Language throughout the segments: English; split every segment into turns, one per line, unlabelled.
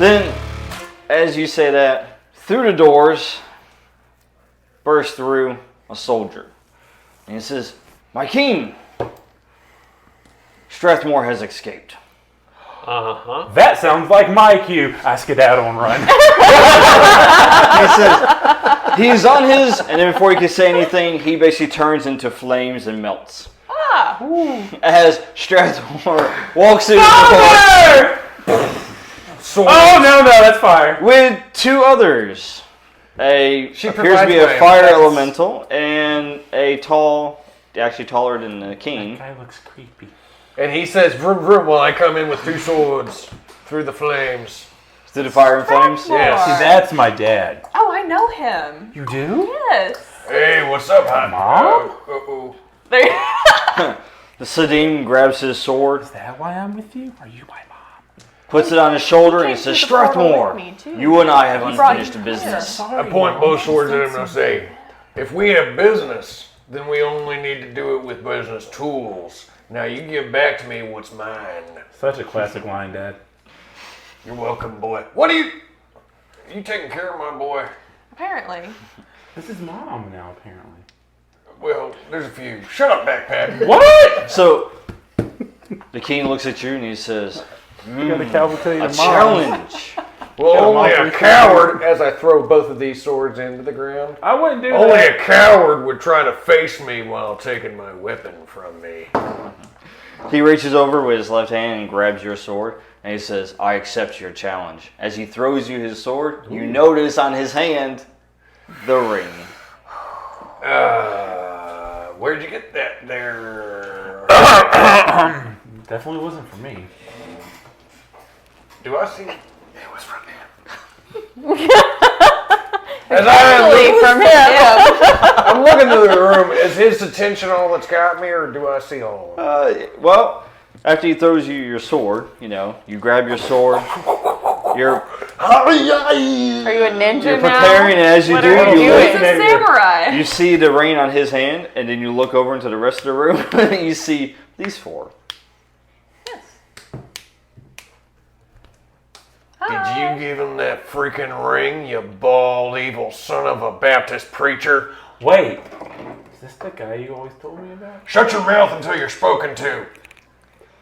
Then, as you say that, through the doors bursts through a soldier. And he says, "My king, Strathmore has escaped."
That sounds like my cue. I skedaddle and run.
He says, he's on his, and then before he can say anything, he basically turns into flames and melts. As Strathmore walks through the door.
Oh, no, that's fire.
With two others. Appears to be a fire elemental and a actually taller than the king.
That guy looks creepy.
And he says, vroom, vroom, while I come in with 2 swords through the flames.
Through the fire and flames?
Yes.
See, that's my dad.
Oh, I know him.
You do?
Yes.
Hey, what's up, hot
Mom?
Uh-oh.
The Sadim grabs his sword,
Is that why I'm with you? Are you my mom?
puts it on his shoulder, and says,
came through the portal
"Strathmore,
with me, too.
you and I have
He brought
unfinished
you
business."
I point both swords at him and I say, if we have business, then we only need to do it with business tools. Now you give back to me what's mine.
Such a classic line, Dad.
You're welcome, boy. What are you taking care of my boy?
Apparently.
This is Mom now, apparently.
Well, there's a few. Shut up, backpack.
What?
So, the king looks at you and he says,
You got a cowboy tell you
"A
to Mom.
challenge."
Well,
Got 'em
only
all
a
three
coward, as I throw both of these swords into the ground.
I wouldn't do
Only
that.
a coward would try to face me while taking my weapon from me.
He reaches over with his left hand and grabs your sword, and he says, "I accept your challenge." As he throws you his sword, you notice on his hand the ring.
Where'd you get that there?
Definitely wasn't for me.
Do I see? It was from him. As I'm looking to the room, is his attention all that's got me, or do I see all of it?
Well, after he throws you your sword, you grab your sword. You're
Are you a ninja
You're
now?
preparing, and as you
What
do,
are
you
doing?
look-
He's a samurai.
You see the ring on his hand, and then you look over into the rest of the room, and you see these 4.
Did you give him that freaking ring, you bald, evil son of a Baptist preacher?
Wait. Is this the guy you always told me about?
Shut your mouth until you're spoken to.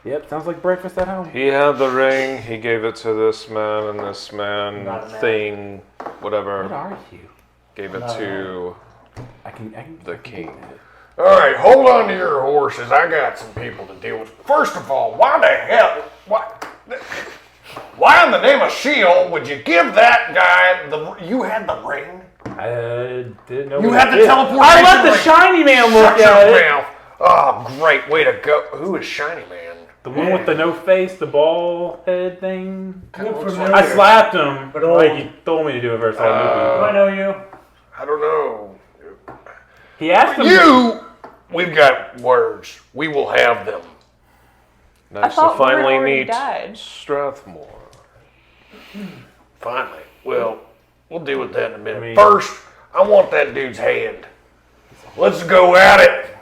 Yep, sounds like breakfast at home.
He had the ring, he gave it to this man, and this man,
Not a man.
thing, whatever,
What are you?
gave it to
I can
the king.
All right, hold on to your horses. I got some people to deal with. First of all, why the hell? Why in the name of Sheol would you give that guy you had the ring?
I didn't know.
You
what
had
it
the
did.
teleportation
I let the
ring.
shiny man look
Shut
at
your
it.
mouth. Oh, great. Way to go. Who is Shiny Man?
The one with the no face, the ball head thing.
Look
looks
familiar.
I slapped him,
But
like
old.
you told me to do it first.
Do I know you?
I don't know.
He asked him.
We've got words. We will have them.
Nice to
thought Warren
finally
already
meet
died.
Strathmore.
Finally. Well, we'll deal with that in a minute.
I mean-
First, I want that dude's hand. Let's go at it.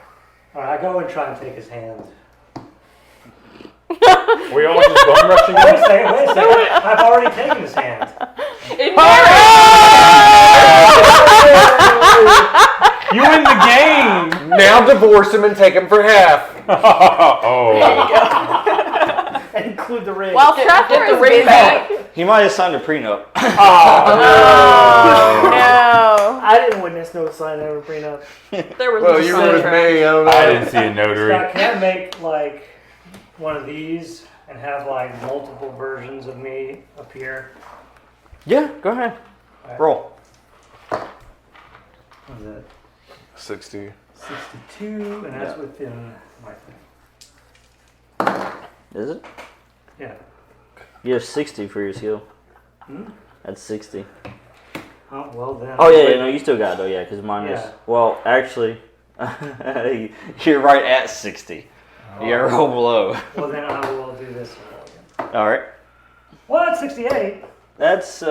All right, I go and try and take his hand.
We all just bum rushing
Wait a
him.
second, wait a second. I've already taken his hand.
In marriage!
You win the game.
Now divorce him and take him for half.
Oh.
And include the ring.
While Strathmore
Get the
is
ring
busy.
back.
He might have signed a prenup.
No.
I didn't witness no sign of a prenup.
There was
Well,
no
you were with
contract.
me. I don't know.
I didn't see a notary.
Scott, can I make like one of these and have like multiple versions of me appear?
Yeah, go ahead. Roll.
What is that?
60.
62, and that's within my thing.
Is it?
Yeah.
You have 60 for your skill. That's 60.
Oh, well then.
Oh, yeah, no, you still got it, though, yeah, because mine is...
Yeah.
Well, actually, you're right at 60. You gotta roll below.
Well, then I will do this again.
All right.
Well, that's 68.
That's,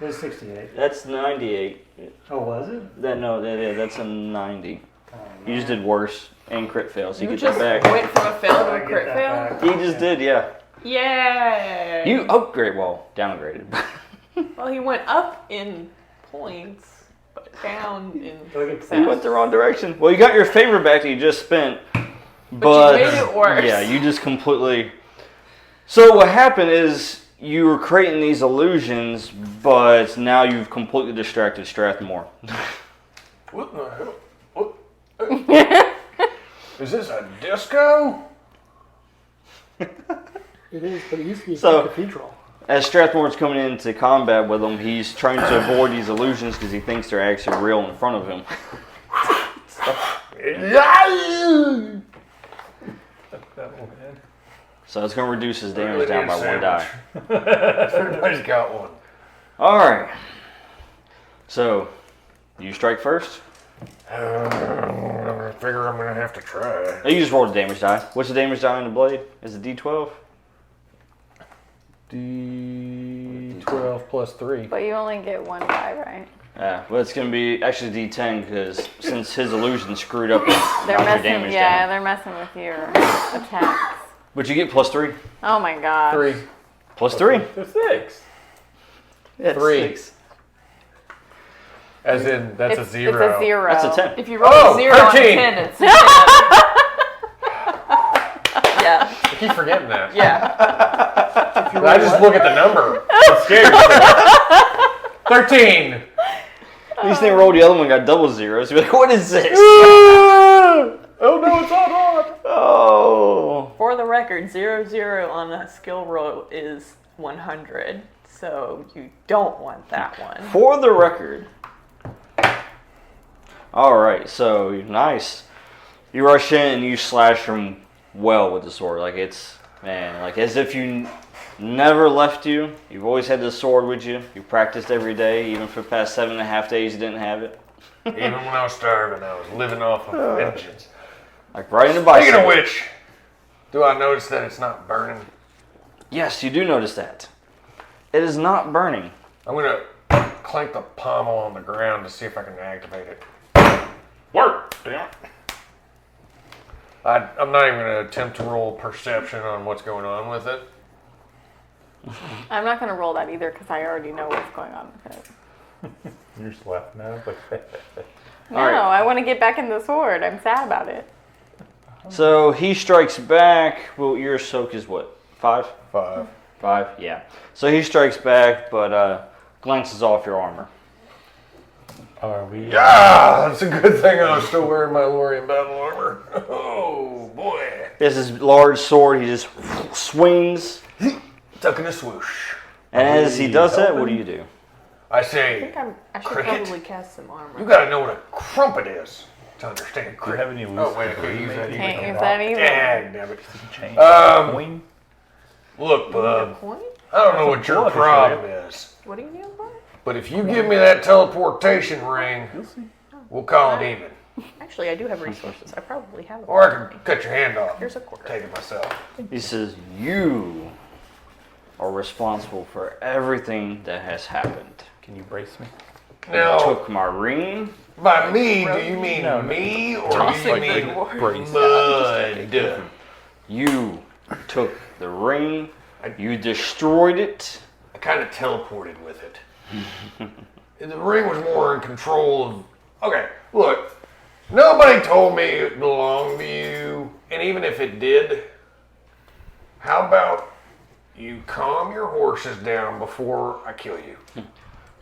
It's 68.
that's 98.
Oh, was it?
That's a 90.
Oh,
You just did worse and crit fail, so you
You
get that
just
back.
went from a fail to
I
a
get
crit
that
fail?
back.
He just did, yeah.
Yay!
You upgrade, well, downgraded.
Well, he went up in points, but down in
Look at
You went the wrong direction. Well, you got your favor back that you just spent,
But you made it worse.
Yeah, you just completely. So what happened is you were creating these illusions, but now you've completely distracted Strathmore.
What in the hell? What? Is this a disco?
It is, but it used to be
So-
a cathedral.
As Strathmore's coming into combat with him, he's trying to avoid these illusions because he thinks they're actually real in front of him. So it's going to reduce his damage down by 1 die.
Everybody's got one.
All right. So, you strike first.
I figure I'm gonna have to try.
You just roll the damage die. What's the damage die on the blade? Is it D12?
D12 plus 3.
But you only get 1 die, right?
Yeah, well, it's going to be actually D10 because since his illusion screwed up,
They're
knocked your
messing.
damage
Yeah,
down.
they're messing with your attacks.
But you get plus 3.
Oh my god.
3.
Plus 3.
It's 6.
Yeah,
3. As in, that's
It's
a 0.
It's a 0.
That's a 10.
If you roll
Oh,
a 0 on a
13.
10, it's a 10. Yeah.
I keep forgetting that.
Yeah.
I just look at the number. It scares me. 13.
At least they rolled the other one, got double zeros. You're like, what is this?
Oh no, it's not on.
Oh.
For the record, 0 on a skill roll is 100. So you don't want that one.
For the record. All right, so nice. You rush in and you slash him well with the sword. Like it's, man, like as if you never left you. You've always had this sword with you. You practiced every day, even for the past 7.5 days you didn't have it.
Even when I was starving, I was living off of vengeance.
Like right in the bicep.
Speaking of which, do I notice that it's not burning?
Yes, you do notice that. It is not burning.
I'm gonna clank the pommel on the ground to see if I can activate it. Work! Damn it. I'm not even gonna attempt to roll perception on what's going on with it.
I'm not going to roll that either because I already know what's going on with it.
You're just laughing at it. Like,
No,
All right.
I want to get back in the sword. I'm sad about it.
So he strikes back. Well, your soak is what? 5?
5.
5? Yeah. So he strikes back, but glances off your armor.
are we?
Ah, that's a good thing I was still wearing my Lorien battle armor. Oh boy.
He has his large sword. He just swings.
Tuck in a swoosh.
And as he does that, what do you do?
I
I
say,
think I should
Cricket?
probably cast some armor.
you gotta know what a crumpet is to understand
Do you
cricket.
have any loose?
Oh wait, I can't use that
Can't
either.
use that either.
Dang, damn it.
Change.
Um, Look,
A
bub,
point?
I don't know what your
Blood,
problem is,
What do you need a point?
but if you give me that teleportation ring, we'll call it even.
Actually, I do have resources. I probably have a
Or I
point.
could cut your hand off.
Here's a quarter.
Take it myself.
He says, you are responsible for everything that has happened.
Can you brace me?
You
Now,
took my ring.
by me, do you mean
No, no.
me or
Tossing
do you
me
mean
towards-
Brace.
mud?
You took the ring. You destroyed it.
I kind of teleported with it. The ring was more in control of. Okay, look. Nobody told me it belonged to you, and even if it did, how about you calm your horses down before I kill you?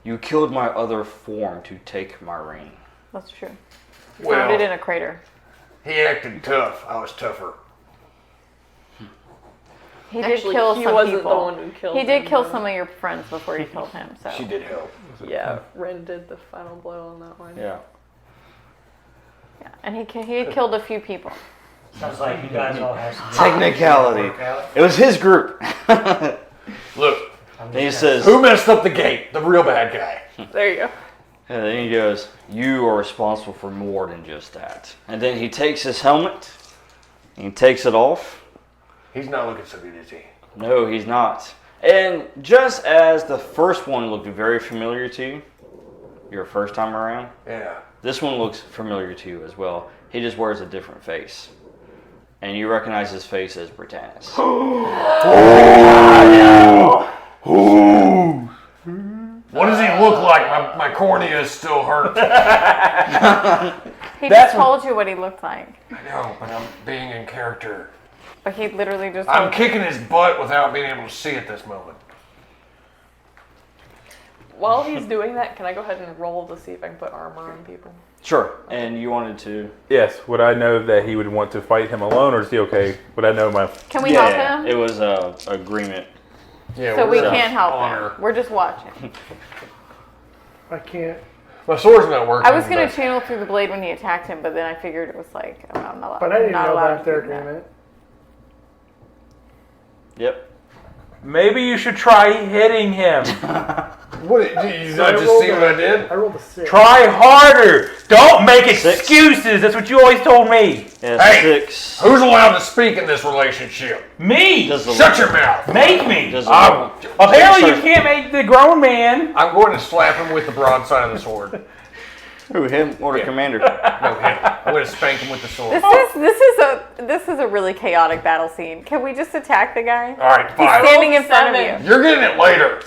You killed my other form to take my ring.
That's true.
Well,
Found it in a crater.
he acted tough. I was tougher.
He did
Actually,
kill
he
some
wasn't
people.
the one who killed
He did
him,
kill
though.
some of your friends before you killed him. So
She did help.
Yeah, Ren did the final blow on that one.
Yeah.
yeah, and he killed a few people.
Sounds like you guys all have some
Technicality.
work out.
It was his group. And
Look,
I'm
he
just
says,
who messed up the gate? The real bad guy.
There you go.
and then he goes, you are responsible for more than just that. And then he takes his helmet. And he takes it off.
He's not looking so good, is he?
No, he's not. And just as the first one looked very familiar to you, your first time around,
Yeah.
this one looks familiar to you as well. He just wears a different face. and you recognize his face as Britannis.
What does he look like? My cornea is still hurt.
He just told you what he looked like.
I know, but I'm being in character.
But he literally just
I'm
told
kicking his butt without being able to see at this moment.
While he's doing that, can I go ahead and roll to see if I can put armor on people?
Sure. And you wanted to...
Yes. Would I know that he would want to fight him alone, or is he okay? Would I know my...
Can we help him?
It was a agreement.
Yeah,
So we
we're
can't help
honor.
him. We're just watching.
I can't.
My sword's not working.
I was going
but-
to channel through the blade when he attacked him, but then I figured it was like, I'm not,
But I didn't
not
know
allowed
about
to
their
do that.
agreement.
Yep.
Maybe you should try hitting him.
What did you
So I
not just
rolled
see
a-
what I did?
I rolled a 6.
Try harder. Don't make
6.
excuses. That's what you always told me.
Yeah,
Hey!
6.
Who's allowed to speak in this relationship?
Me.
Does the
Shut your mouth!
Make me.
Does the
Apparently you can't make the grown man.
I'm going to slap him with the broadside of the sword.
Who, him or the commander?
No, him. I'm going to spank him with the sword.
This is a really chaotic battle scene. Can we just attack the guy?
All right,
He's
fine.
standing in front of
Seven.
you.
You're getting it later.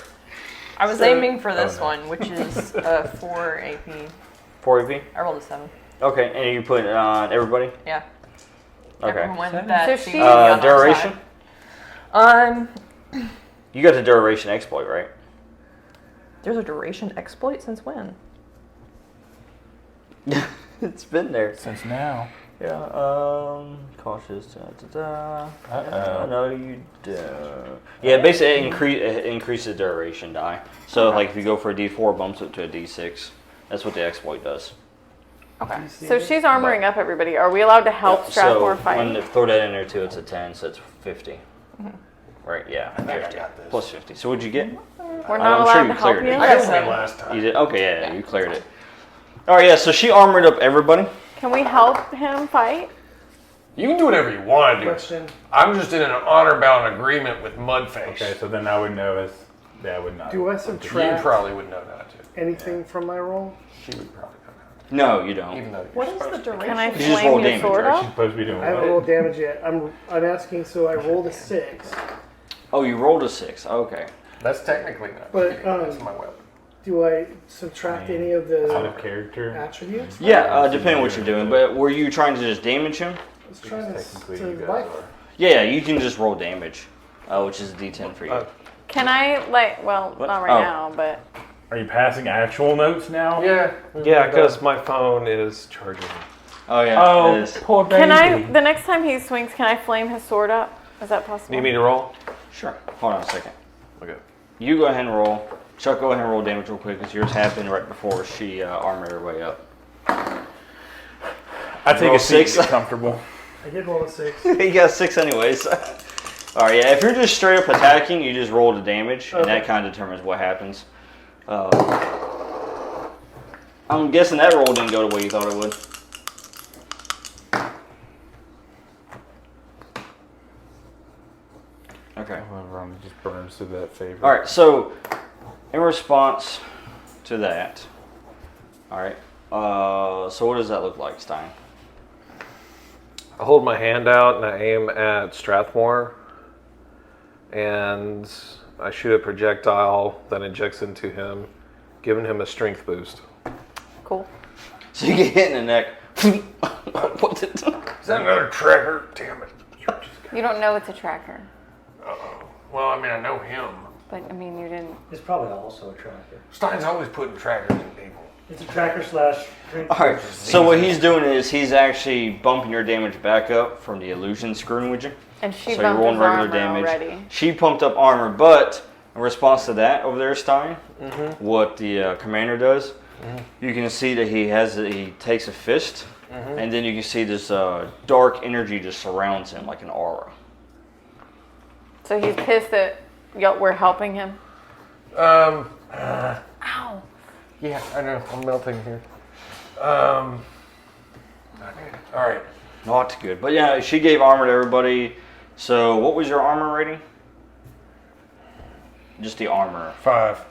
I was aiming for this one, which is 4 AP.
4 AP?
I rolled a 7.
Okay, and you put it on everybody?
Yeah.
Okay.
Everyone
So
that
she-
seems to be on our
Duration?
side.
You got the duration exploit, right?
There's a duration exploit since when?
It's been there.
Since now.
Yeah, cautious,
Uh-oh.
no, you don't. Yeah, basically it increases duration die. So, like, if you go for a D4, it bumps it to a D6. That's what the exploit does.
Okay. So she's armoring up everybody. Are we allowed to help Strathmore
so,
fight?
throw that in there, too, it's a 10, so it's 50. Right, yeah,
I think I
50.
got this.
Plus 50. So, what'd you get?
We're not
I'm
allowed
sure
to
you
help
cleared
you?
it.
I got one last time.
You did? Okay, yeah, you cleared it. Alright, yeah, so she armored up everybody.
Can we help him fight?
You can do whatever you want to do.
Question.
I'm just in an honor-bound agreement with Mudface.
Okay, so then I would know as... Yeah, I would not.
Do I
You
subtract
probably would know that too.
anything from my roll?
She would probably know that.
No, you don't.
Even though you're
What is the
supposed to.
duration?
Can I
just roll
flame your
damage,
sword
right?
She's
up?
supposed to be doing
I haven't
what?
rolled damage yet. I'm asking, so I rolled a 6.
Oh, you rolled a 6. Okay.
That's technically not.
But,
cheating. That's my weapon.
Do I subtract any of
Out
the
of character.
attributes?
Yeah, depending on what you're doing. But were you trying to just damage him?
I was trying
Technically,
to
you guys
like,
are.
Yeah, you can just roll damage, which is a D10 for you.
Can I, like, well,
What?
not right
Oh.
now, but
Are you passing actual notes now?
Yeah, because my phone is charging.
Oh yeah.
Oh,
it is.
poor baby.
can I, the next time he swings, can I flame his sword up? Is that possible?
Need me to roll?
Sure. Hold on a second.
Okay.
You go ahead and roll. Chuck, go ahead and roll damage real quick because yours happened right before she armored her way up.
I take
Roll
a seat.
6.
Get comfortable.
I did roll a 6.
He got 6 anyways. Alright, yeah, if you're just straight up attacking, you just roll the damage, and that kind of determines what happens. I'm guessing that roll didn't go the way you thought it would. Okay.
Everyone just burns to that favor.
Alright, so in response to that, alright, so what does that look like, Stein?
I hold my hand out and I aim at Strathmore, and I shoot a projectile that injects into him, giving him a strength boost.
Cool.
So you get hit in the neck. What did
Is that another tracker? Damn it.
You don't know it's a tracker,
Uh-oh. Well, I mean, I know him.
but I mean, you didn't.
It's probably also a tracker.
Stein's always putting trackers in people.
It's a tracker slash.
Alright, so what he's doing is he's actually bumping your damage back up from the illusion screwing with you.
And she
So you're
bumped
rolling
his
regular
armor
damage.
already.
She pumped up armor, but in response to that over there, Stein, what the commander does, you can see that he takes a fist, and then you can see this dark energy just surrounds him like an aura.
So he's pissed that we're helping him.
Ow.
Yeah, I know. I'm melting here. All right.
Not good. But yeah, she gave armor to everybody. So what was your armor rating? Just the armor.
5.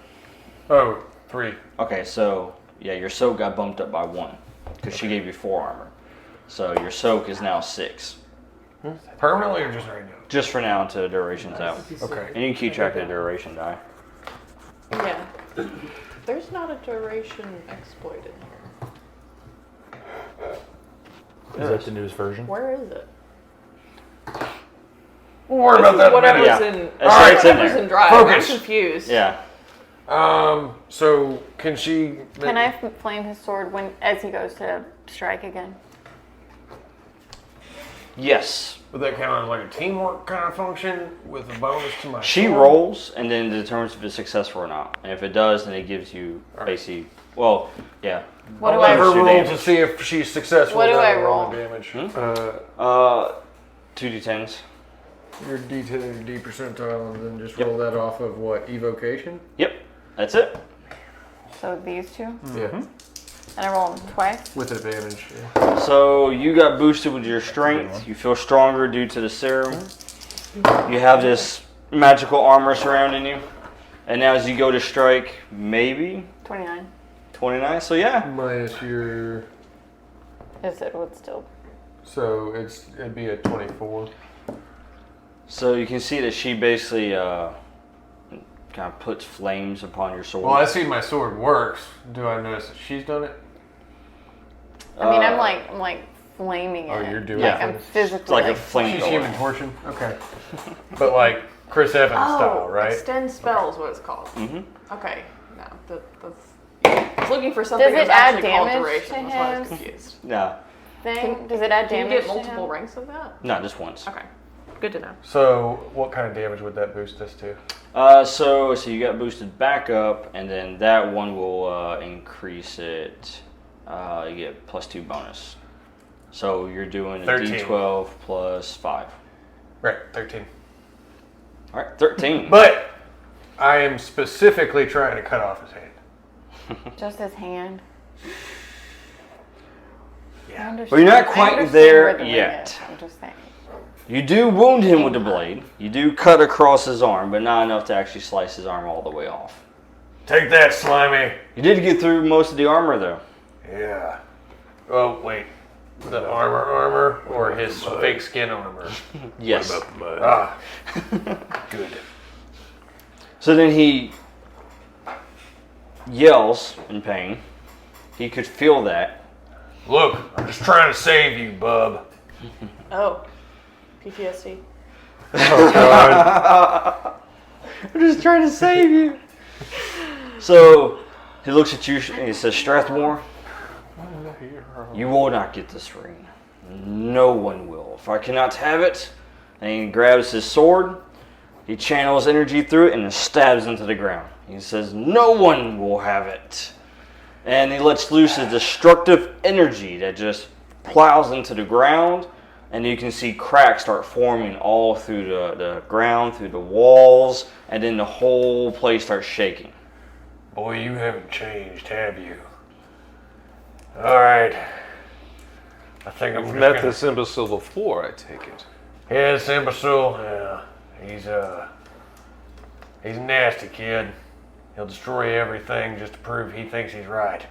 Oh, 3.
Okay, so yeah, your soak got bumped up by 1 because she gave you 4 armor. So your soak is now 6.
Permanently or just right now?
Just for now until the duration's out.
Okay.
And you can keep track of the duration die.
Yeah. There's not a duration exploit in here.
Is that the newest version?
Where is it?
We'll worry about that in a minute.
Whatever's
Yeah.
in.
All right, it's in
whatever's
there.
in drive.
Focus.
I'm confused.
Yeah.
So can she?
Can I flame his sword as he goes to strike again?
Yes.
Would that count as like a teamwork kind of function with a bonus to my?
She
sword?
rolls and then determines if it's successful or not. And if it does, then it gives you basically, well, yeah.
What do
Let
I
her
roll?
roll
damage.
to see if she's successful.
What do
without
I
rolling
roll?
Damage.
2d10s.
Your D10 and your D percentile, and then just roll that off of what evocation.
Yep. That's it.
So these two?
Yeah,
And I roll them twice?
with advantage. Yeah.
So you got boosted with your strength. You feel stronger due to the serum. You have this magical armor surrounding you. And now as you go to strike, maybe
29.
29. So yeah.
Minus your,
Yes, it would still.
so it'd be a 24.
So you can see that she basically kind of puts flames upon your sword.
Well, I see my sword works. Do I notice that she's done it?
I mean, I'm like flaming it.
Oh, you're doing
Yeah.
Like I'm
it.
physically.
It's like a
like,
flame
She's
door.
human torching. Okay. But like Chris Evans style, right?
Extend spell is what it's called.
Mhm.
Okay. No, that's. I was looking for something
Does it
that's
add
actually called
damage
duration.
to
That's why I was
him?
confused.
No.
thing? Does it add
Can you
damage?
get multiple
to him?
ranks of that?
No, just once.
Okay. Good to know.
So what kind of damage would that boost us to?
So you got boosted back up, and then that one will increase it. You get +2 bonus. So you're doing a
13.
D12 plus 5.
Right, 13.
All right, 13.
But I am specifically trying to cut off his hand.
Just his hand.
Yeah.
Well, you're not quite there
yet.
yet.
I'm just saying.
You do wound him with the blade. You do cut across his arm, but not enough to actually slice his arm all the way off.
Take that, Slimy.
You did get through most of the armor, though.
Yeah. Oh, wait. The armor or his fake skin armor?
Yes.
What about the mud?
Ah. Good.
So then he yells in pain. He could feel that.
Look, I'm just trying to save you, bub.
Oh. PTSD.
Oh, God.
I'm just trying to save you. So he looks at you and he says, Strathmore, you will not get this ring. No one will. If I cannot have it, and he grabs his sword, he channels energy through it and stabs into the ground. He says, no one will have it. And he lets loose a destructive energy that just plows into the ground, and you can see cracks start forming all through the ground, through the walls, and then the whole place starts shaking.
Boy, you haven't changed, have you? All right. I think I'm
You've
just
met
gonna...
this imbecile before, I take it.
Yeah, this imbecile. Yeah, he's a nasty kid. He'll destroy everything just to prove he thinks he's right.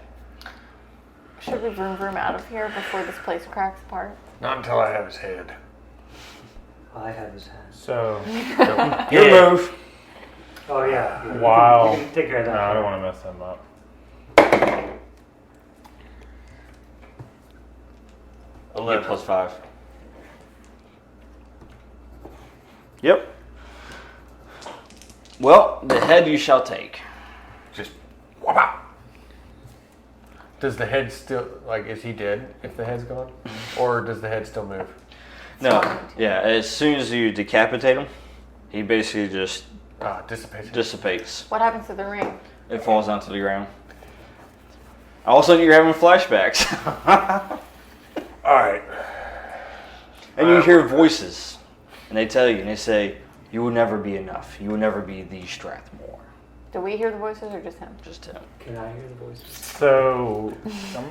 Should we vroom out of here before this place cracks apart?
Not until I have his head.
I have his hand.
So,
Your move.
Oh yeah.
Wow.
You can take care of
no,
that.
I don't want to mess them up.
11.
Plus 5. Yep. Well, the head you shall take.
Just whop out. Does the head still, like, is he dead if the head's gone? Or does the head still move?
No. Yeah, as soon as you decapitate him, he basically just
Dissipates.
dissipates.
What happens to the ring?
It falls onto the ground. All of a sudden you're having flashbacks.
All right.
And you hear voices. And they tell you, and they say, you will never be enough. You will never be the Strathmore.
Do we hear the voices or just him?
Just him.
Can I hear the voices?
So,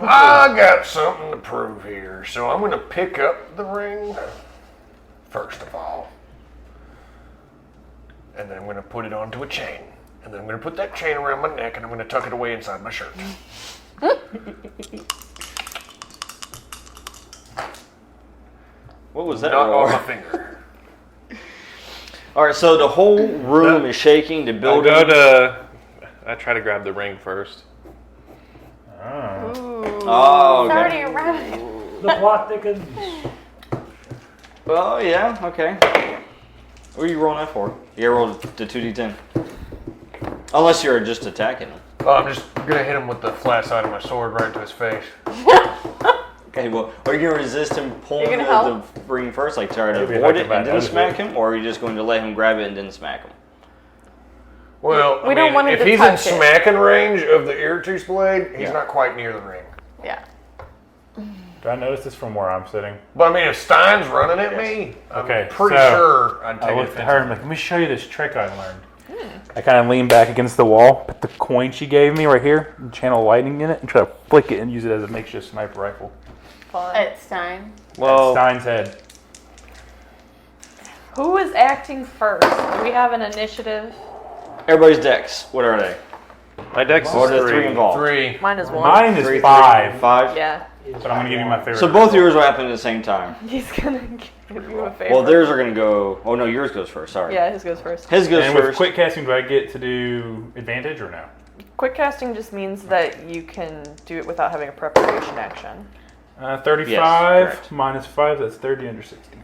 I got something to prove here. So I'm going to pick up the ring, first of all. And then I'm going to put it onto a chain. And then I'm going to put that chain around my neck and I'm going to tuck it away inside my shirt.
What was that?
Not
roll?
on my finger.
All right, so the whole room is shaking. The building.
I try to grab the ring first.
Oh.
Ooh.
Oh,
It's
okay.
already around.
The plot thickens.
Oh, yeah, okay. What are you rolling that for? You roll the 2d10. Unless you're just attacking him.
Oh, I'm just gonna hit him with the flat side of my sword right into his face.
Okay, well, are you going to resist him pulling
You're gonna
the ring first, like try to
Maybe if
avoid
I
it
come back
and then
out of
smack
it.
him? Or are you just going to let him grab it and then smack him?
Well,
We don't want him
if
to
he's
touch
in
it.
smacking range of the Irritus blade, he's not quite near the ring.
Yeah.
Do I notice this from where I'm sitting?
But I mean, if Stein's running at me,
Okay,
I'm pretty
so
sure I'd
I
take
looked
it.
at her and I'm like, let me show you this trick I learned. I kind of lean back against the wall, put the coin she gave me right here, and channel lightning in it, and try to flick it and use it as a makeshift sniper rifle.
At Stein.
Well,
Stein's head.
Who is acting first? Do we have an initiative?
Everybody's decks. What are they?
my dex
What are
is
the three
3.
involved?
3.
Mine is one.
Mine is
Three,
5,
5?
Yeah.
but I'm going to give you my favorite.
So both of yours will happen at the same time.
He's gonna give you a favor.
Well, theirs are going to go... Oh, no, yours goes first. Sorry.
Yeah, his goes first.
His goes
And with
first.
quick casting, do I get to do advantage or no?
Quick casting just means that you can do it without having a preparation action.
35
correct.
minus 5, that's 30 under 60.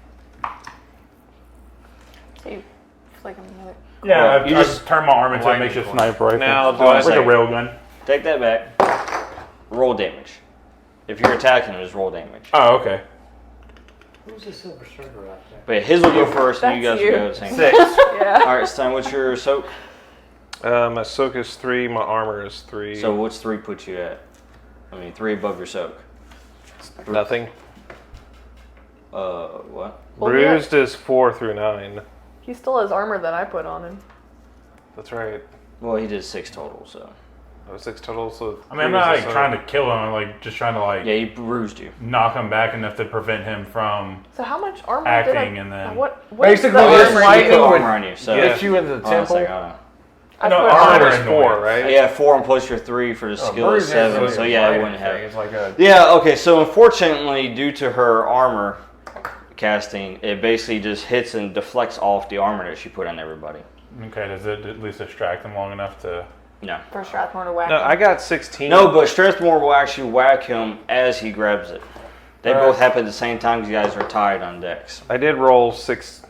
So you flick him with it.
Yeah,
Well,
I've,
you
I've
just-
turned my arm into a
Lightning
makeshift
bolt.
sniper rifle.
Now, do
Hold on
I
a
Like a
second.
railgun.
Take that back. Roll damage. If you're attacking him, just roll damage.
Oh, okay.
Who's the silver striker out there?
But his will go first, and you guys
That's
will
you.
go at the same
6.
time.
Yeah.
All right, Stein, what's your soak?
My soak is 3, my armor is 3.
So what's 3 put you at? I mean, 3 above your soak.
nothing.
What?
Well,
Bruised is 4 through 9.
He still has armor that I put on him.
That's right.
Well, he did 6 total, so.
That was 6 total, so
I mean, I'm not like trying to kill him. I'm like just trying to like
Yeah, he bruised you.
knock him back enough to prevent him from.
So how much armor
Acting
did I...
and then-
What
Basically,
is the
this
armor?
light-
He put armor on you, so.
Hit you in the
Hold on a
temple.
second, hold on.
I
No,
put
armor
Armor
is
is 4, right?
Yeah, 4 and plus your 3 for the skill is 7, so yeah, it wouldn't have.
It's like a
Yeah, okay, so unfortunately, due to her armor casting, it basically just hits and deflects off the armor that she put on everybody.
Okay, does it at least distract them long enough to?
No.
For Strathmore to whack
No,
him.
I got 16.
No, but Strathmore will actually whack him as he grabs it. They both happen at the same time because you guys are tied on decks.
I did roll 6.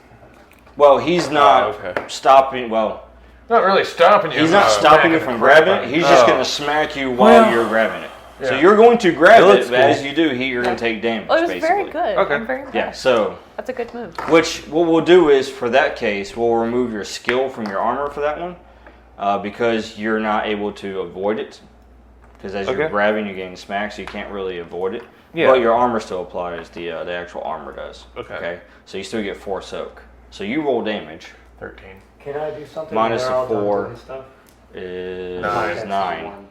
Well, he's not
okay.
stopping. Well,
not really stopping you.
he's not stopping you from grabbing it. He's just going to smack you while you're grabbing it. So you're going to grab
It
it,
looks
but as
cool.
you do, you're going to take damage.
Well, it was
basically.
very good.
Okay.
I'm very impressed.
Yeah. So,
That's a good move.
which what we'll do is for that case, we'll remove your skill from your armor for that one, because you're not able to avoid it. Because as you're
Okay.
grabbing, you're getting smacked, so you can't really avoid it.
Yeah.
But your armor still applies. The actual armor does.
Okay.
So you still get 4 soak. So you roll damage.
13.
Can I do something?
Minus
when they're
a
all done
4.
doing stuff?
Is
Nine.
9.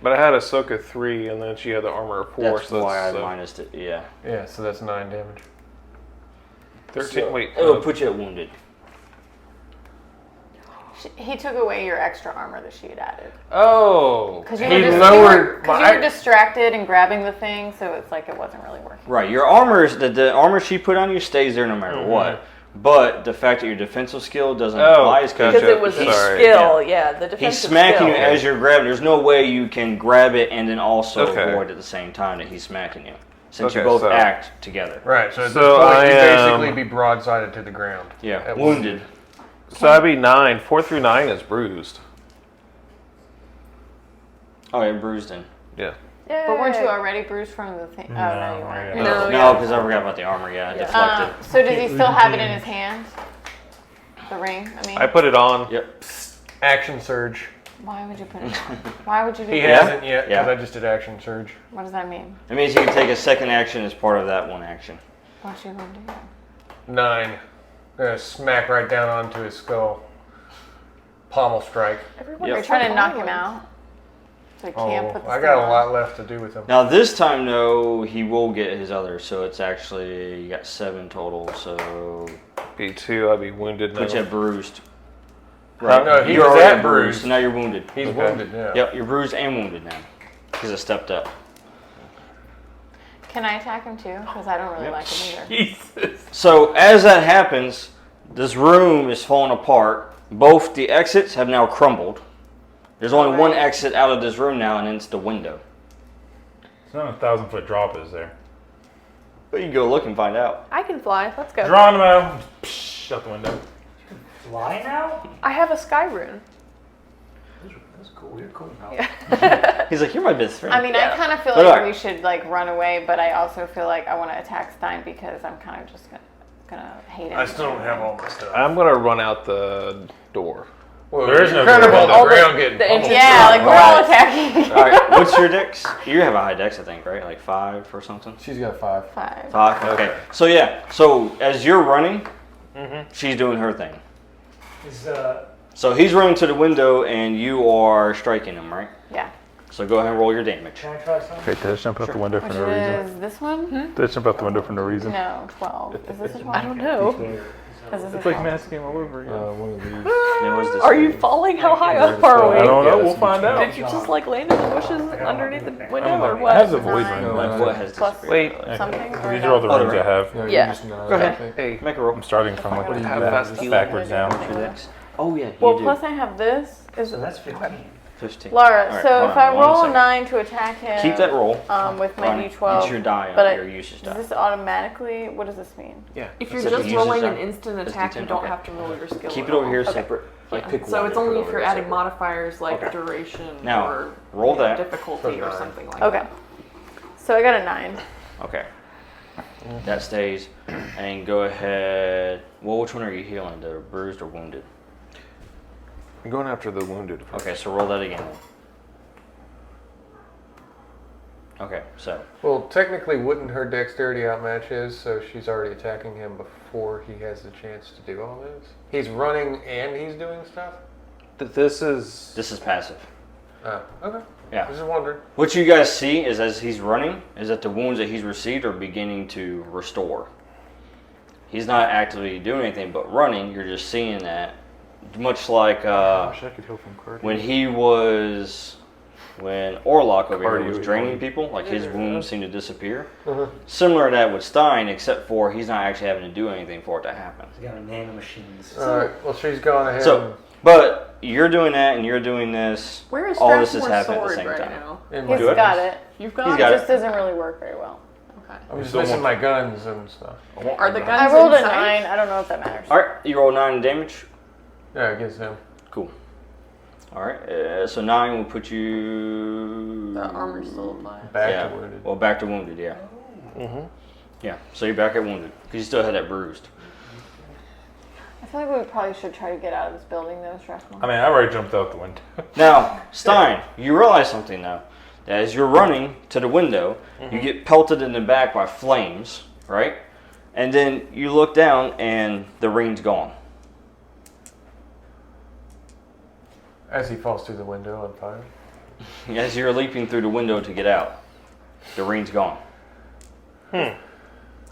But I had a soak of 3, and then she had the armor of 4.
That's
so
why I
that's
minused it. Yeah.
Yeah, so that's 9 damage.
13. Wait.
It'll put you at wounded.
He took away your extra armor that she had added.
Oh.
Because you,
He
were
lowered
you
my-
were distracted and grabbing the thing, so it's like it wasn't really working.
Right. Your armor, the armor she put on you stays there no matter what. But the fact that your defensive skill doesn't
Oh,
apply is
Because
Gotcha.
it was his
Sorry.
skill. Yeah, the defensive
he's smacking
skill.
you as you're grabbing. There's no way you can grab it and then also
Okay.
avoid at the same time that he's smacking you. Since you
Okay,
both
so-
act together.
Right, so at
So
this point,
I
you
am-
basically be broadsided to the ground.
Yeah.
At
Wounded.
So I'd be 9. 4 through 9 is bruised.
Oh, yeah, bruised in.
Yeah.
But weren't you already bruised from the thing? Oh, no, you weren't.
yeah.
No,
No, because I forgot about the armor. Yeah, it deflected.
So does he still have it in his hand? The ring? I mean,
I put it on.
Yep.
Action surge.
why would you put it on? Why would you do
He
that?
hasn't yet, because
Yeah.
I just did action surge.
What does that mean?
It means you can take a second action as part of that one action.
What's you going to do?
9. Gonna smack right down onto his skull. Pommel strike.
Everyone
Yep.
You're trying to knock him out? So he can't put the
I got
spell
a
on.
lot left to do with him.
Now this time, though, he will get his other. So it's actually you got 7 total. So
Be 2. I'd be wounded now.
put you at bruised.
No, he
You're
was
already
at bruised.
So now you're wounded.
He's
Okay.
wounded, yeah.
Yep, you're bruised and wounded now because I stepped up.
Can I attack him too? Because I don't really like him either.
Jesus.
So as that happens, this room is falling apart. Both the exits have now crumbled. There's only one exit out of this room now, and it's the window.
It's not a 1,000-foot drop, is there?
But you can go look and find out.
I can fly. Let's go.
Geronimo! Psh, out the window.
Fly now?
I have a sky rune.
That's cool. You're cool now.
He's like, you're my best friend.
I mean, I kind of feel
But
like
alright.
we should like run away, but I also feel like I want to attack Stein because I'm kind of just gonna hate him.
I still don't have all my stuff.
I'm gonna run out the door.
Well,
There is no
kind of
door.
on the
All the-
ground getting
the
pummeled.
Yeah, like we're all attacking.
All right, what's your dex? You have a high dex, I think, right? Like 5 or something?
She's got 5.
5.
5? Okay. So yeah, so as you're running, she's doing her thing.
Is
So he's running to the window and you are striking him, right?
Yeah.
So go ahead and roll your damage.
can I try something?
Okay, did I just jump out the window for
Which
no reason?
is this one?
Did I just jump out the window for no reason?
No, 12. Is this a 12?
I don't know.
Is this a
It's like
12?
Mass Game all over again.
One of these.
It was this
Are you
way.
falling? How high up are
I
we?
don't know.
Yeah,
We'll find out.
Did you just like land in the bushes underneath the window or
I
what?
have the void
Nine.
ring.
Like, what has
Plus
disappeared?
something?
These
or
are all the
no?
rings I have.
Yeah.
Go ahead.
Hey,
Make a roll.
I'm starting from like
What do you
have fast healing?
backwards now.
Your dex. Oh yeah, you
Well,
do.
plus I have this. Is
So that's 15.
15.
Laura,
All right,
so
hold
if
on
I
one
roll a
second.
9 to attack him,
Keep that roll.
with my
Ronnie,
d12,
It's your die,
but
your usage die.
does this automatically? What does this mean?
yeah.
If you're
Except
just
it uses
rolling
that.
an instant
It's
attack, you
D10,
don't
okay.
have to roll your skill.
Keep
at
it over
all.
here
Okay.
separate. Like
Yeah.
pick
So
one
it's
and put
only
it
if
over
you're
here
adding
separate.
modifiers like
Okay.
duration
Now,
or
roll that.
difficulty or something like
Okay.
that.
So I got a 9.
Okay. That stays. And go ahead. Well, which one are you healing? The bruised or wounded?
I'm going after the wounded.
Okay, so roll that again. Okay, so
Well, technically, wouldn't her dexterity outmatch his, so she's already attacking him before he has the chance to do all this? He's running and he's doing stuff?
This is.
this is passive.
Okay.
Yeah.
Just wondering.
What you guys see is as he's running, is that the wounds that he's received are beginning to restore. He's not actively doing anything but running. You're just seeing that, much like
I wish I could heal from cardio.
when Orlok over here
Cardio,
was draining
yeah.
people, like his wounds seem to disappear. Similar to that with Stein, except for he's not actually having to do anything for it to happen.
He's got nanomachines.
Alright, well, she's gone ahead
So, but you're doing that and you're doing this.
Where is
all this is
Strathmore's
happening at the
sword
same
right
time.
now?
and
He's
Do it.
got it.
You've
He's
got
got
It just doesn't really work very well.
Okay.
I'm just missing my guns and stuff.
Are the guns
I rolled a
inside?
9. I don't know if that matters.
All right, you roll 9 damage.
Yeah, against him.
Cool. All right, so 9 will put you.
The armor's still applied.
Back
yeah.
to wounded.
Well, back to wounded, yeah. Yeah, so you're back at wounded because you still had that bruised.
I feel like we probably should try to get out of this building though, Strathmore.
I mean, I already jumped out the window.
Now, Stein, you realize something now. That as you're running to the window, you get pelted in the back by flames, right? And then you look down and the ring's gone.
As he falls through the window on fire.
As you're leaping through the window to get out, the ring's gone.
I'm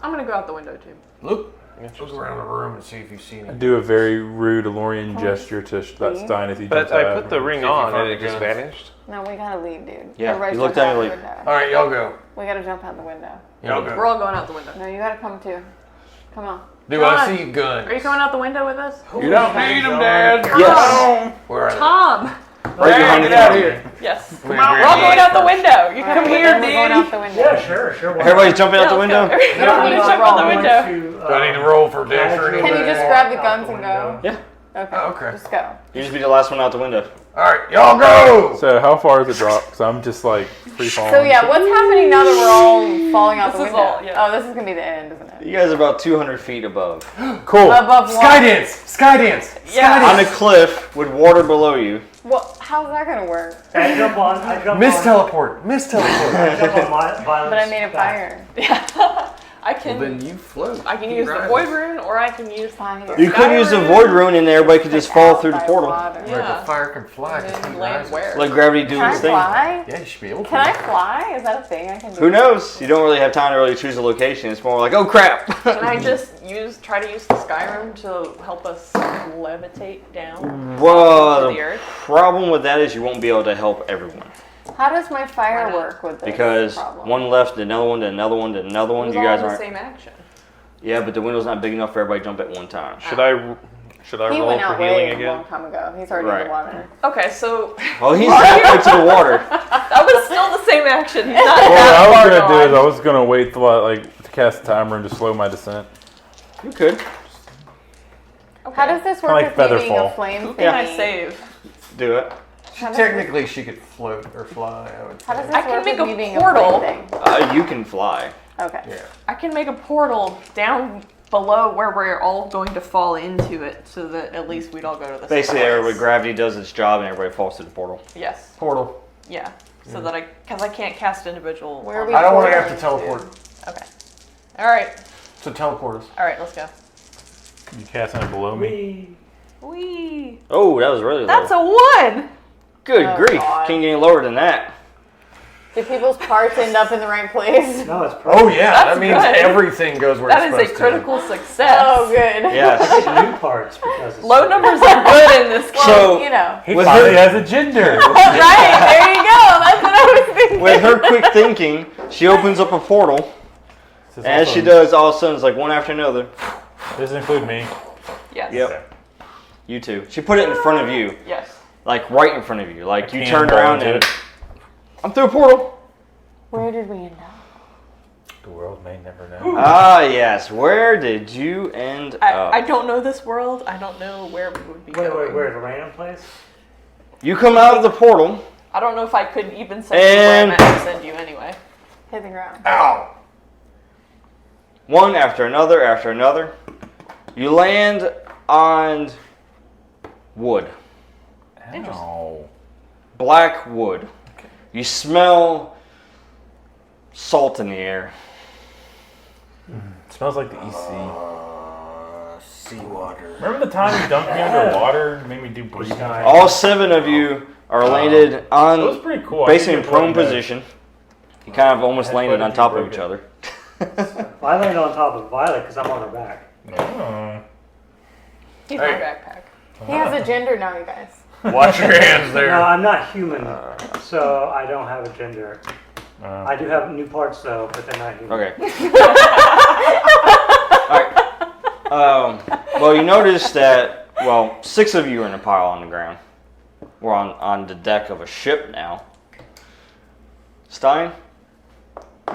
gonna go out the window too.
Look around the room and see if you see
I
any.
do a very rude Elorian gesture to that Stein as he jumps
But I
out.
put the ring
See if you
on
find
and it
the
just
guns.
vanished.
No, we gotta leave, dude.
Yeah,
Everybody
you look
jump
down
out
and
the
leave.
window.
Alright, y'all go.
We gotta jump out the window.
Y'all go.
We're all going out the window.
No, you gotta come too. Come on.
Do
John,
I see guns?
Are you coming out the window with us?
You don't need them, Dad.
Yes.
Where are they?
Tom!
Right behind the
get out
counter.
here.
Yes.
Come
We're all going out the window. You come here,
We're going out the window.
Yeah, sure. why
Everybody's
not?
jumping out the window?
Everybody jump out the window.
Do I need to roll for dex or anything?
Can you just grab the guns and go?
Yeah.
Okay.
Oh, okay.
Just go.
You just be the last one out the window.
Alright, y'all go!
So how far is the drop? Because I'm just like free falling.
So yeah, what's happening now that we're all falling out the
This is
window?
all- yeah.
Oh, this is gonna be the end, isn't it?
You guys are about 200 feet above.
Cool.
Above
Sky
what?
dance! Sky dance!
Yeah.
On a cliff with water below you.
Well, how's that gonna work?
I jump on.
Miss teleport! Miss teleport!
I jump on my violence.
But I made a fire.
I can.
Then you float.
I can use the void rune, or I can use.
Fire.
You could use the void rune and everybody could just fall through the portal.
Like
Yeah.
the fire can fly.
And
Can
then
you
land
rise?
where?
Let gravity do
Can I
its thing.
fly?
Yeah, you should be able to.
Can I fly? Is that a thing I can do?
Who knows? You don't really have time to really choose a location. It's more like, oh crap.
Can I just try to use the Skyrim to help us levitate down to
Well,
the
the
earth?
problem with that is you won't be able to help everyone.
How does my fire work with this
Because
problem?
one left, another one, then another one, then another
It
one.
was
You
all
guys
the
aren't.
same action.
Yeah, but the window's not big enough for everybody to jump at one time.
Should I
He
roll
went
for
out
healing
way a
again?
long time ago. He's already in
Right.
the water.
Okay, so
Oh, he's right to the water.
that was still the same action. He's not
Well, what
that
I was
far
gonna do is I
gone.
was gonna wait till to cast a timer and just slow my descent.
You could
How does this work
Like
with me being
Featherfall.
a flame
Who
thingy?
can I save?
do it.
How does
Technically, she could float or fly. I would
How does
say.
this
I can
work
make
with
a
me being
portal.
a flame thing?
You can fly.
Okay.
Yeah.
I can make a portal down below where we're all going to fall into it, so that at least we'd all go to the
Basically,
same
everybody
place.
gravity does its job and everybody falls through the portal.
Yes.
Portal.
Yeah. So that because I can't cast individual.
Where are we
I don't want to have to
portaling
teleport.
Okay. All right.
So teleport us.
All right. Let's go.
You casting it below me?
Wee.
Oh, that was really low.
That's a 1.
Good
Oh,
grief.
God.
Can't get any lower than that.
Did people's parts end up in the right place?
No, it's perfect.
Oh yeah,
That's
that means
good.
everything goes where
That
it's
is a
supposed
critical success.
Oh, good.
Yes.
New parts because it's
Low numbers are good in this game.
So-
You know.
He
With
finally
her-
has a gender.
Right, there you go. That's what I was thinking.
With her quick thinking, she opens up a portal.
This
And as
also-
she does, all of a sudden it's like one after another.
Doesn't include me.
Yes.
Yep. You too. She put it in front of you.
Yes.
Like right in front of you. Like you
can't
turned
fall
around
into
and
it.
I'm through a portal.
Where did we end up?
The world may never know.
Ah yes. Where did you end up?
I don't know this world. I don't know where we would be
Wait,
going.
where? The random place?
You come out of the portal.
I don't know if I could even send you where I
And-
meant to send you anyway.
Hit the ground.
to. Ow!
One after another after another. You land on wood.
Ow.
Black wood. You smell salt in the air.
It smells like the EC.
Seawater.
Remember the time you dumped me underwater and made me do breathing?
All 7 of you are landed
That was
on
pretty cool. I
basically in
think it was
prone
like that.
position. You kind of almost
That's
landed
why
on
you
top of
broke
each
it.
other.
Well, I landed on top of Violet because I'm on her back.
Oh.
He's
Hey.
my backpack.
He has a gender now, you guys.
Watch your hands
No,
there.
I'm not human, so I don't have a gender.
Uh,
I do have new parts though, but they're not human.
Okay. All right. Well, you notice that, 6 of you are in a pile on the ground. We're on the deck of a ship now. Stein,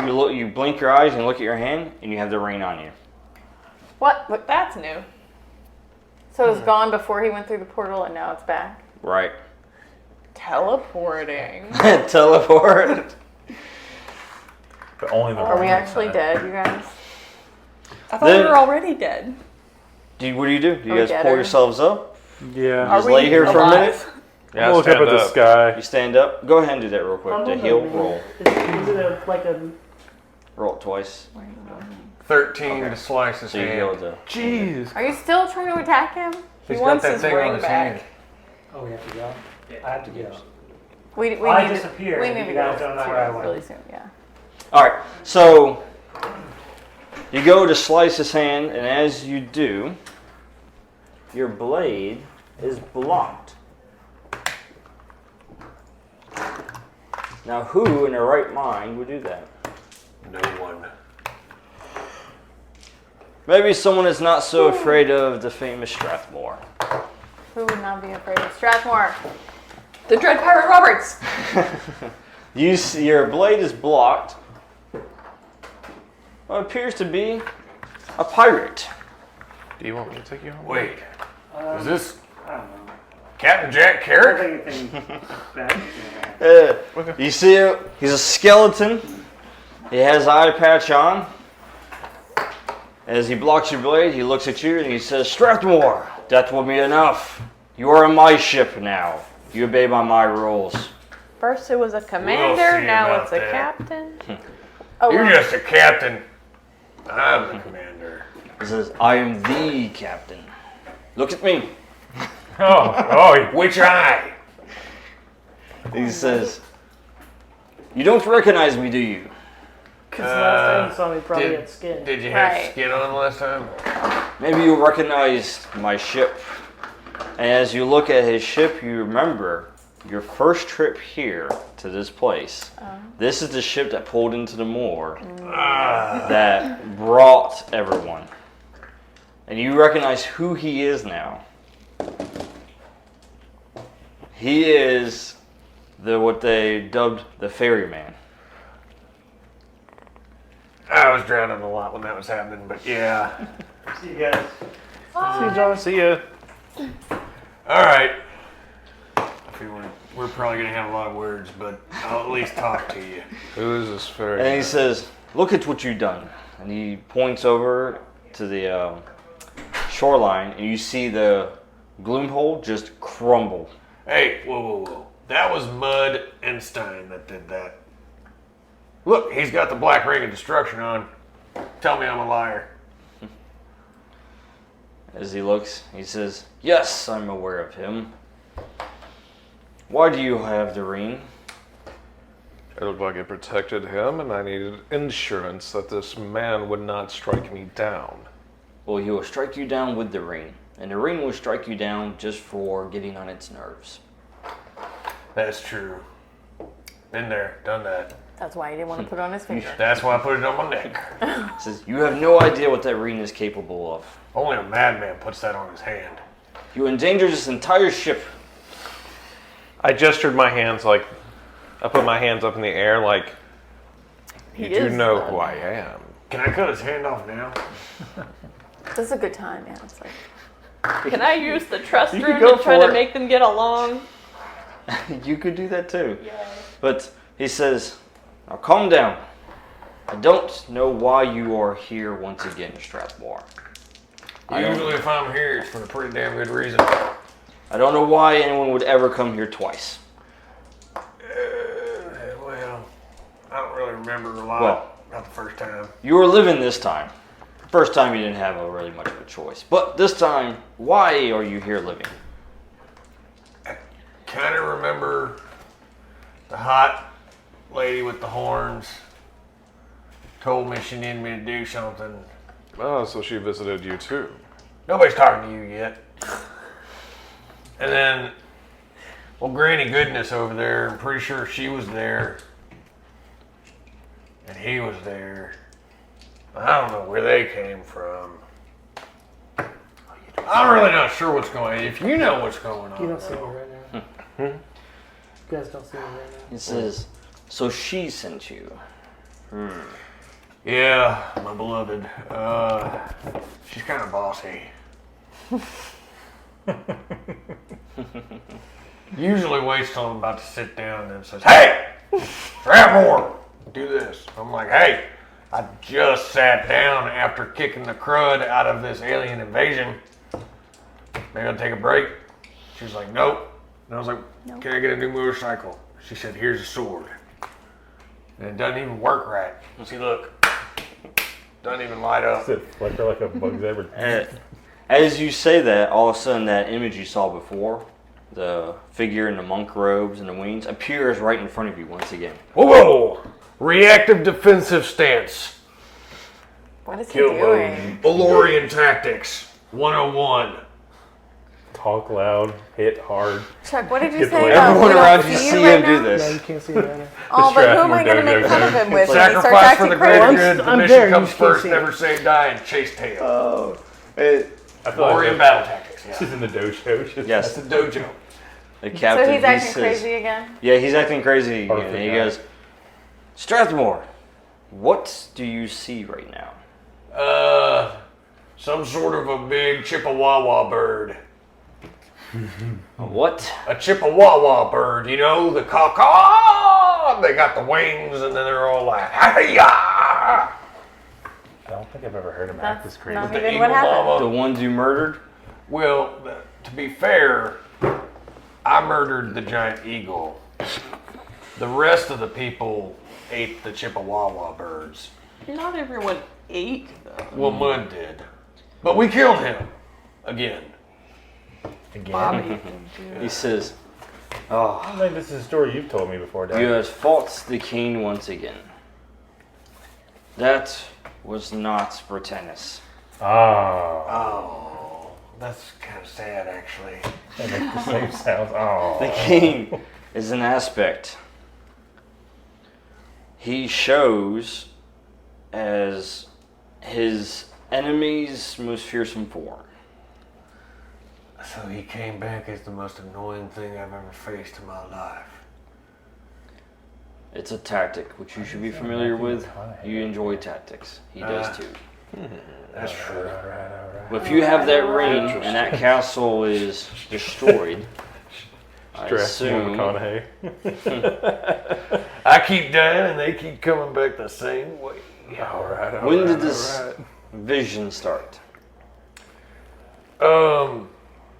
you blink your eyes and look at your hand, and you have the ring on you.
What?
But that's new.
So it was gone before he went through the portal and now it's back?
Right.
Teleporting.
Teleport.
but only the
Are we
wrong
actually
side.
dead, you guys?
I thought
Then-
we were already dead.
What do? Do you
Are we
guys
dead
pull
or-
yourselves up?
Yeah.
Just lay here for a
alive?
minute.
Yeah,
We'll look up
stand
at the
up.
sky.
You stand up. Go ahead and do that real quick. The heal roll.
Is it like a?
Roll it twice.
13 to slice his
So you heal
hand.
the.
Jeez.
Are you still trying to attack him?
He's got
wants
that
his
thing
ring
on his
back.
hand.
Oh, we have to go. I have to go.
We
I
need
disappear,
To, we
and
need
you
to
guys
go
don't know where I went.
really soon, yeah.
All right. So you go to slice his hand, and as you do, your blade is blocked. Now, who in their right mind would do that?
No one.
Maybe someone is not so afraid of the famous Strathmore.
Who would not be afraid of Strathmore?
The Dread Pirate Roberts.
Your blade is blocked. What appears to be a pirate.
Do you want me to take you home?
Wait, is this
I don't know.
Captain Jack
I
Carrot?
don't think anything bad.
You see him? He's a skeleton. He has an eye patch on. As he blocks your blade, he looks at you and he says, Strathmore, that will be enough. You are on my ship now. You obey by my rules.
First it was a commander,
see
now
about
it's a
that.
captain.
Oh,
You're
well,
just a captain. I'm the commander.
He says, I am the captain. Look at me.
Oh,
Which eye?
He says, you don't recognize me, do you?
Because last time you saw me probably
did-
had skin.
Did you have
Right.
skin on last time?
Maybe you recognize my ship. And as you look at his ship, you remember your first trip here to this place. This is the ship that pulled into the moor that brought everyone. And you recognize who he is now. He is what they dubbed the ferryman.
I was drowning a lot when that was happening, but yeah.
See you guys.
See you, John. See ya.
All right. I feel we're probably going to have a lot of words, but I'll at least talk to you.
Who is this fairy?
And he says, look at what you've done. And he points over to the shoreline, and you see the Gloomhold just crumble.
Hey, whoa. That was Mud and Stein that did that. Look, he's got the black ring of destruction on. Tell me I'm a liar.
As he looks, he says, yes, I'm aware of him. Why do you have the ring?
It looked like it protected him, and I needed insurance that this man would not strike me down.
Well, he will strike you down with the ring. And the ring will strike you down just for getting on its nerves.
That's true. Been there, done that.
That's why he didn't want to put it on his finger.
That's why I put it on my neck.
He says, you have no idea what that ring is capable of.
Only a madman puts that on his hand.
You endangered this entire ship.
I gestured my hands like, I put my hands up in the air like, you do know who I am.
Can I cut his hand off now?
This is a good time, yeah. It's like,
Can I use the trust
You
room
could go
to try
for
to
it.
make them get along?
You could do that too. But he says, now calm down. I don't know why you are here once again, Strathmore.
Usually if I'm here, it's for a pretty damn good reason.
I don't know why anyone would ever come here twice.
Well, I don't really remember a lot.
Well,
not the first time.
You were living this time. First time you didn't have really much of a choice. But this time, why are you here living?
Kind of remember the hot lady with the horns told me she needed me to do something.
Oh, so she visited you too.
Nobody's talking to you yet. And then, well, Granny Goodness over there, I'm pretty sure she was there. And he was there. I don't know where they came from. I'm really not sure what's going on. If you know what's going on.
You don't see me
though.
right now. You guys don't see me right now.
He says, so she sent you.
Yeah, my beloved. She's kind of bossy. Usually waits till I'm about to sit down and then says, hey, Strathmore, do this. I'm like, hey, I just sat down after kicking the crud out of this alien invasion. Maybe I'll take a break. She's like, nope. And I was like, can I get a new motorcycle? She said, here's a sword. And it doesn't even work right. See, look. Doesn't even light up.
Does it flicker like a bug's ever?
As you say that, all of a sudden that image you saw before, the figure in the monk robes and the wings, appears right in front of you once again.
Whoa! Reactive defensive stance.
what is he doing?
Valorian tactics 101.
Talk loud, hit hard.
Chuck, what did you
Get
say
away.
about
Everyone
we don't
around you
see
see
right
him do
now?
Yeah, you
this.
can't see me right now.
Oh, but who am I
Strathmore
going to make
dojo.
fun of him with? When he starts
Sacrifice for
acting
the greater
crazy?
good. The
I'm
mission
there, you
comes
can't
first.
see it.
Never say die and chase tail.
Oh,
I feel
Valorian
like
battle tactics.
she's
Yeah.
in the dojo. Just
yes,
That's a dojo.
the captain.
So he's
he
acting
says,
crazy again?
Yeah, he's acting crazy again.
Perfect
And he
guy.
goes, Strathmore, what do you see right now?
Some sort of a big Chippewa bird.
What?
A Chippewa bird, you know, the caw-caw. They got the wings, and then they're all like, hi-ya!
I don't think I've ever heard him act this
That's
crazy.
not
The
even
eagle
what happened.
The
mama.
ones you murdered?
Well, to be fair, I murdered the giant eagle. The rest of the people ate the Chippewa birds.
Not everyone ate them.
Well, Mud did. But we killed him. Again.
Again.
He says, oh,
I think this is a story you've told me before, Dad.
you have fought the king once again. That was not Spartanus.
Oh,
Oh, that's kind of sad, actually.
that makes the same sounds. Oh.
The king is an aspect he shows as his enemy's most fearsome form.
So he came back as the most annoying thing I've ever faced in my life.
It's a tactic which you should be familiar with. You enjoy tactics. He does too.
That's true.
But if you have that ring and that castle is destroyed, I assume
McConaughey.
I keep dying and they keep coming back the same way.
when did this vision start?
Well,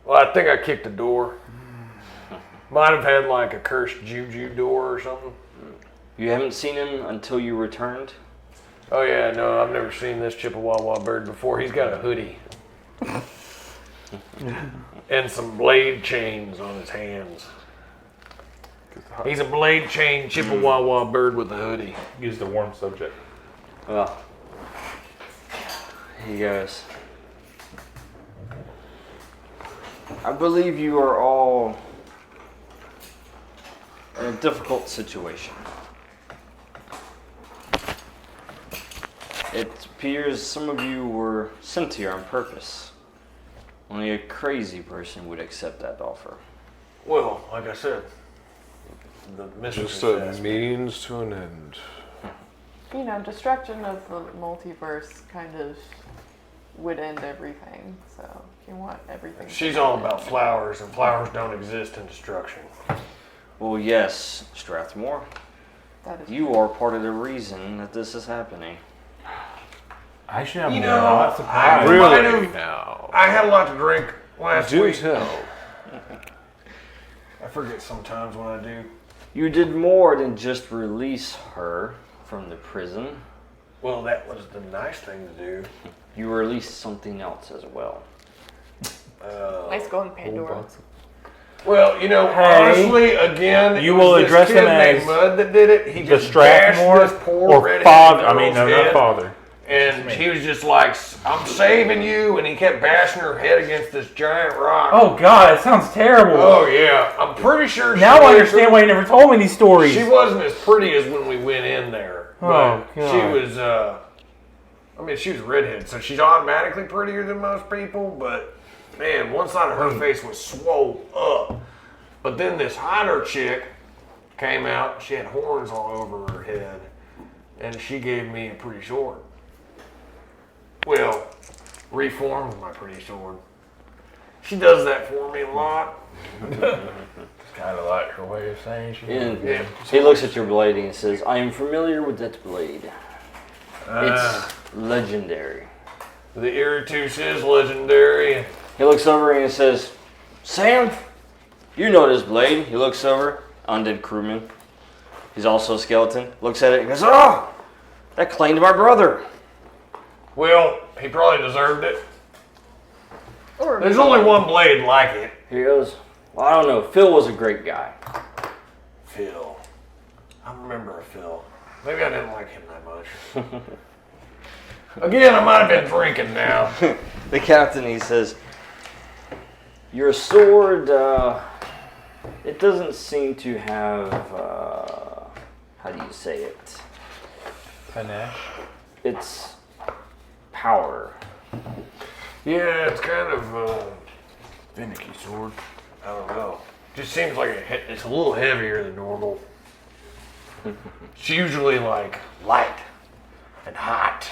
I think I kicked a door. Might have had like a cursed juju door or something.
You haven't seen him until you returned?
Oh yeah, no, I've never seen this Chippewa bird before. He's got a hoodie. And some blade chains on his hands. He's a blade chain Chippewa bird with a hoodie.
Use the warm subject.
Well, he goes, I believe you are all in a difficult situation. It appears some of you were sent here on purpose. Only a crazy person would accept that offer.
Well, like I said, the mission
Just a means to an end.
You know, destruction of the multiverse kind of would end everything. So if you want everything.
She's all about flowers, and flowers don't exist in destruction.
Well, yes, Strathmore.
That is
You are part of the reason that this is happening.
Actually, I'm
You
not
know,
surprised.
I might
Really
have-
now.
I had a lot to drink last
Do
week.
tell.
I forget sometimes when I do.
You did more than just release her from the prison.
Well, that was the nice thing to do.
You released something else as well.
nice going, Pandora.
Well, you know,
Hey,
honestly, again,
you
it
will
was
address
this kid
him as
named Mud that did it. He
The
just bashed
Strathmore
this poor
or
redheaded
father? I mean,
girl's
no, not
head,
father.
And he was just like, "I'm saving you," and he kept bashing her head against this giant rock.
Oh God, it sounds terrible.
Oh, yeah, I'm pretty sure.
Now I understand why you never told me these stories.
She wasn't as pretty as when we went in there. But
Oh, God.
she was. I mean, she was a redhead, so she's automatically prettier than most people. But man, one side of her face was swole up. But then this hotter chick came out. She had horns all over her head, and she gave me a pretty sword. Well, reformed my pretty sword. She does that for me a lot.
Kind of like her way of saying she.
And
Yeah.
he looks at your blade and says, I am familiar with that blade. It's legendary.
The Iritus is legendary.
He looks over and he says, Sam, you know this blade. He looks over, undead crewman. He's also a skeleton. Looks at it and goes, oh, that claimed my brother.
Well, he probably deserved it.
Or
There's only one blade like it.
He goes, well, I don't know. Phil was a great guy.
Phil. I remember a Phil. Maybe I didn't like him that much. Again, I might have been drinking now.
The captain, he says, your sword, it doesn't seem to have, how do you say it?
Panache.
It's power.
Yeah, it's kind of finicky sword. I don't know. Just seems like it's a little heavier than normal. It's usually like light and hot.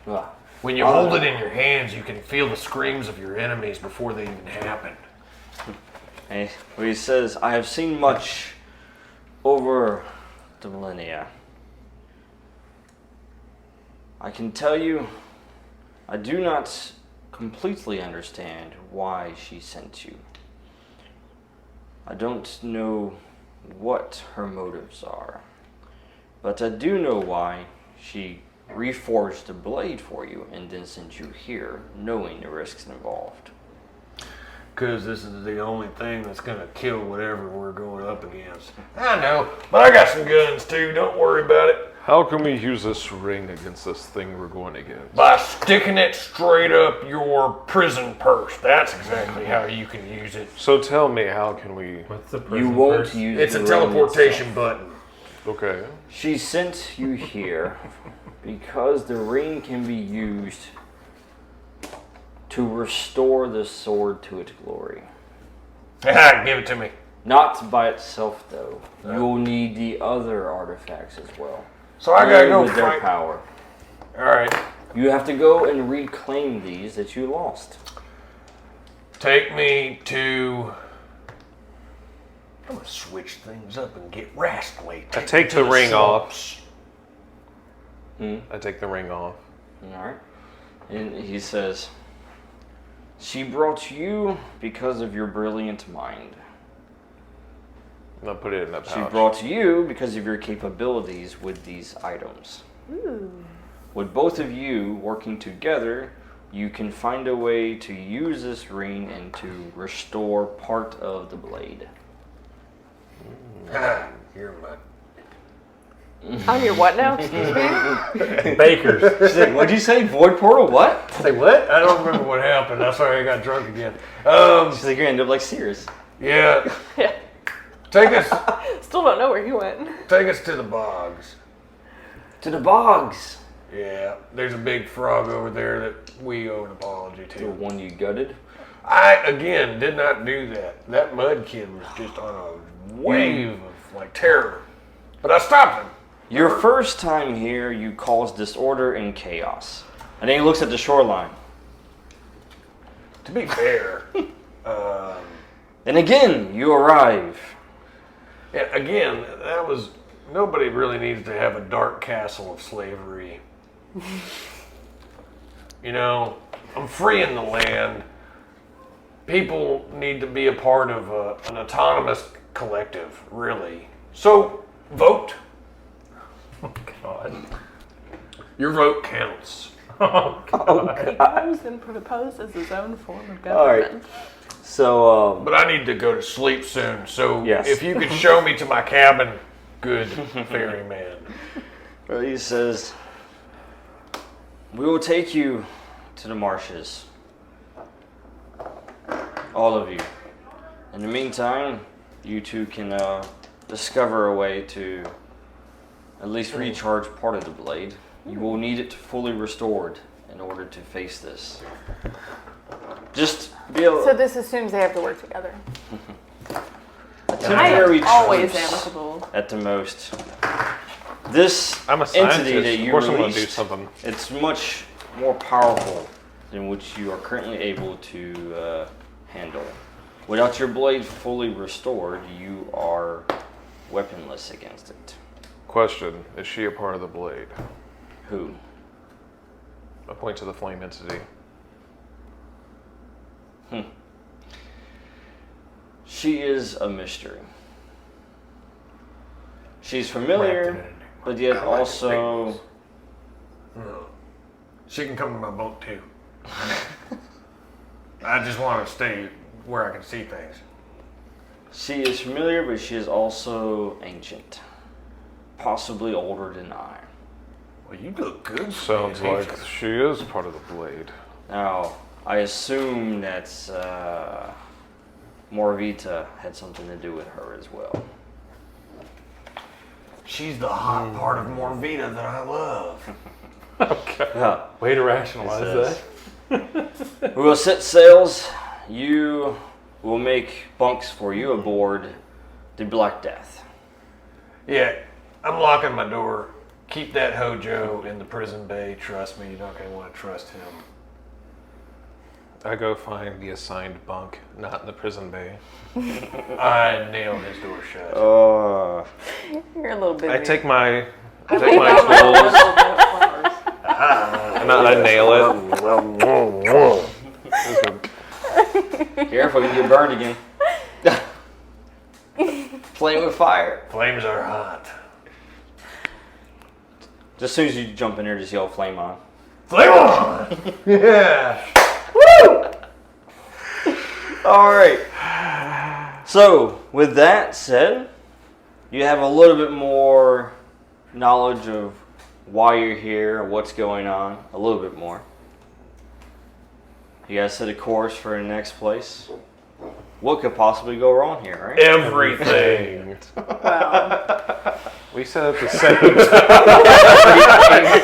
Ah.
When you hold it in your hands, you can feel the screams of your enemies before they even happen.
And he says, I have seen much over the millennia. I can tell you, I do not completely understand why she sent you. I don't know what her motives are, but I do know why she reforged the blade for you and then sent you here, knowing the risks involved.
Because this is the only thing that's going to kill whatever we're going up against. I know, but I got some guns too. Don't worry about it.
How can we use this ring against this thing we're going against?
By sticking it straight up your prison purse. That's exactly how you can use it.
So tell me, how can we...
What's the
You
prison
won't
purse?
use
It's
the
a
ring
teleportation
itself.
button.
Okay.
She sent you here because the ring can be used to restore the sword to its glory.
Give it to me.
Not by itself, though. You'll need the other artifacts as well.
So I gotta go
with their
fight.
power.
All right.
You have to go and reclaim these that you lost.
Take me to. I'm gonna switch things up and get rascally.
I take the ring off.
Hmm?
I take the ring off.
All right. And he says, she brought you because of your brilliant mind.
And I put it in that pouch.
She brought you because of your capabilities with these items.
Ooh.
With both of you working together, you can find a way to use this ring and to restore part of the blade.
You're my.
I'm your what now? Excuse me?
Bakers.
She's like, what'd you say? Void portal? What?
Say what? I don't remember what happened. I'm sorry, I got drunk again.
She's like, you're gonna end up like Sears.
Yeah.
Yeah.
Take us
Still don't know where he went.
to the bogs.
To the bogs.
Yeah. There's a big frog over there that we owe an apology
The
to.
one you gutted.
I again did not do that. That mud kid was just on a wave of like terror. But I stopped him.
Your first time here, you caused disorder and chaos. And then he looks at the shoreline.
To be fair,
And again, you arrive.
yeah, again, that was nobody really needs to have a dark castle of slavery. You know, I'm freeing the land. People need to be a part of an autonomous collective, really. So, vote.
Oh, God.
Your vote counts.
Oh, God.
He goes and proposes his own form of
All right.
government.
So,
But I need to go to sleep soon, so
Yes.
if you could show me to my cabin, good ferryman.
he says, we will take you to the marshes. All of you. In the meantime, you two can discover a way to at least recharge part of the blade. You will need it fully restored in order to face this. Just be able
So this assumes they have to work together.
a temporary
I am always
truce
amicable.
at the most. This
I'm a
entity
scientist.
that
Of
you
course I'm going to do
released,
something.
it's much more powerful than which you are currently able to handle. Without your blade fully restored, you are weaponless against it.
Question, is she a part of the blade?
Who?
I point to the flame entity.
She is a mystery. She's familiar, but yet also...
She can come to my boat too. I just want to stay where I can see things.
She is familiar, but she is also ancient. Possibly older than I.
Well, you look good.
Sounds
man.
like she is part of the blade.
Now, I assume that Morvita had something to do with her as well.
She's the hot part of Morvita that I love.
Okay.
Yeah.
Way to rationalize
It
that.
We will set sails. You will make bunks for you aboard the Black Death.
Yeah, I'm locking my door. Keep that Hojo in the prison bay. Trust me, you're not going to want to trust him.
I go find the assigned bunk, not in the prison bay.
I nailed his door shut.
You're a little bit.
I take my tools
Flowers.
and I nail it.
Careful, you get burned again. Playing with fire.
Flames are hot.
Just as soon as you jump in there, just yell flame on.
Flame on! Yeah.
All right. So, with that said, you have a little bit more knowledge of why you're here, what's going on, a little bit more. You guys set a course for the next place. What could possibly go wrong here, right?
Everything.
Wow.
We said at the same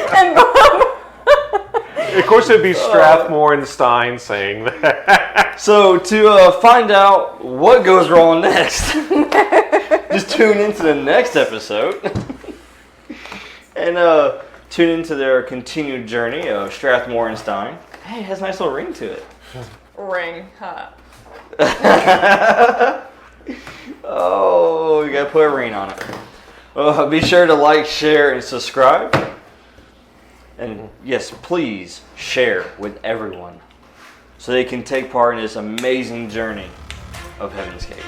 time. Of course, it'd be Strathmore and Stein saying that.
So to find out what goes wrong next, just tune into the next episode and tune into their continued journey of Strathmore and Stein. Hey, it has a nice little ring to it.
Ring, huh?
Oh, you gotta put a ring on it. Well, be sure to like, share, and subscribe. And yes, please share with everyone so they can take part in this amazing journey of Heavenscape.